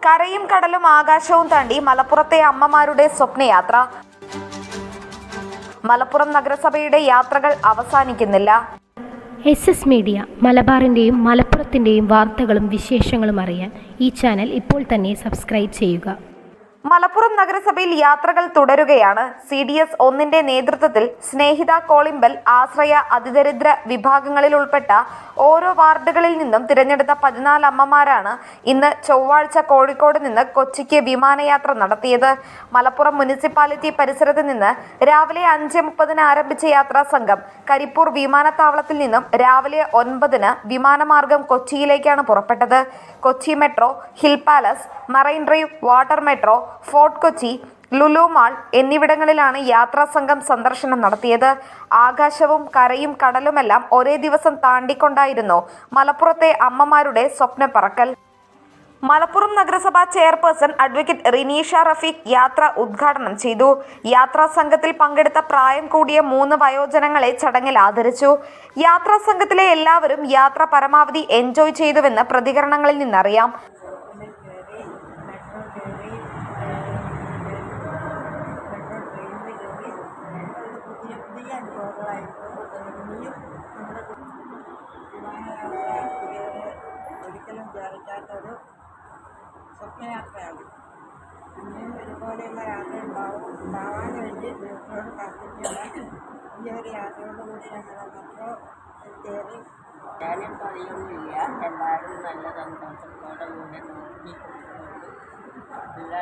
കരയും കടലും ആകാശവും താണ്ടി മലപ്പുറത്തെ അമ്മമാരുടെ സ്വപ്നയാത്ര. മലപ്പുറം നഗരസഭയുടെ യാത്രകൾ അവസാനിക്കുന്നില്ല. SS മീഡിയ മലബാറിന്റെയും മലപ്പുറത്തിന്റെയും വാർത്തകളും വിശേഷങ്ങളും അറിയാൻ ഈ ചാനൽ ഇപ്പോൾ തന്നെ സബ്സ്ക്രൈബ് ചെയ്യുക. മലപ്പുറം നഗരസഭയിൽ യാത്രകൾ തുടരുകയാണ്. CDS 1 നേതൃത്വത്തിൽ സ്നേഹിത കോളിമ്പൽ ആശ്രയ അതിദരിദ്ര വിഭാഗങ്ങളിൽ ഉൾപ്പെട്ട ഓരോ വാർഡുകളിൽ നിന്നും തിരഞ്ഞെടുത്ത 14 അമ്മമാരാണ് ഇന്ന് ചൊവ്വാഴ്ച കോഴിക്കോട് നിന്ന് കൊച്ചിക്ക് വിമാനയാത്ര നടത്തിയത്. മലപ്പുറം മുനിസിപ്പാലിറ്റി പരിസരത്ത് നിന്ന് രാവിലെ 5:30 ആരംഭിച്ച യാത്രാ സംഘം കരിപ്പൂർ വിമാനത്താവളത്തിൽ നിന്നും രാവിലെ 9 വിമാനമാർഗം കൊച്ചിയിലേക്കാണ് പുറപ്പെട്ടത്. Kochi metro, hill palace, marine drive, water metro, fort Kochi, Lulu mall എന്നിവിടങ്ങളിലാണ് യാത്രാ സംഘം സന്ദർശനം നടത്തിയത്. ആകാശവും കരയും കടലുമെല്ലാം ഒരേ ദിവസം താണ്ടിക്കൊണ്ടായിരുന്നു മലപ്പുറത്തെ അമ്മമാരുടെ സ്വപ്ന പറക്കൽ. മലപ്പുറം നഗരസഭാ ചെയർപേഴ്സൺ അഡ്വക്കേറ്റ് റിനീഷ റഫീഖ് യാത്ര ഉദ്ഘാടനം ചെയ്തു. യാത്രാ സംഘത്തിൽ പങ്കെടുത്ത പ്രായം കൂടിയ 3 വയോജനങ്ങളെ ചടങ്ങിൽ ആദരിച്ചു. യാത്രാ സംഘത്തിലെ എല്ലാവരും യാത്ര പരമാവധി എൻജോയ് ചെയ്തുവെന്ന് പ്രതികരണങ്ങളിൽ നിന്നറിയാം. ഒരിക്കലും വിചാരിക്കാത്തൊരു സ്വപ്നയാത്രയാണ്. ഇനിയും ഇതുപോലെയുള്ള യാത്ര ഉണ്ടാവാൻ വേണ്ടി ദൈവത്തോട് പ്രാർത്ഥിക്കുകയാണ്. ഈ ഒരു യാത്രയോടുകൂടി ഞങ്ങൾ മെട്രോ കയറി ഞാനും പറയുന്നില്ല. എല്ലാവരും നല്ല സന്തോഷത്തോടെ കൂടെ നോക്കി നല്ല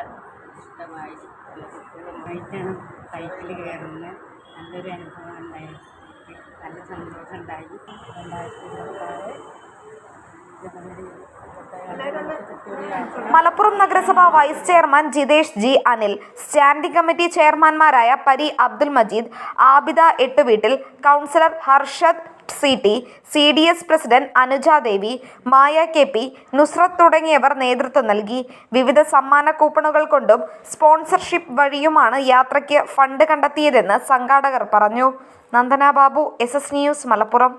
ഇഷ്ടമായി കുട്ടികളുമായിട്ടാണ് ഫ്ലൈറ്റിൽ കയറുന്നത്. നല്ലൊരു അനുഭവം ഉണ്ടായി, നല്ല സന്തോഷം ഉണ്ടായി. 2026 മലപ്പുറം നഗരസഭ vice chairman Jithesh G Anil, standing committee ചെയർമാൻമാരായ Pari Abdul Majeed, Abida Ettuveettil, councillor Harshad CT, CDS president Anuja Devi, Maya KP, Nusrath തുടങ്ങിയവർ നേതൃത്വം നൽകി. വിവിധ സമ്മാന കൂപ്പണുകൾ കൊണ്ടും സ്പോൺസർഷിപ്പ് വഴിയുമാണ് യാത്രയ്ക്ക് ഫണ്ട് കണ്ടെത്തിയതെന്ന് സംഘാടകർ പറഞ്ഞു. Nandana Babu, SS news, Malappuram.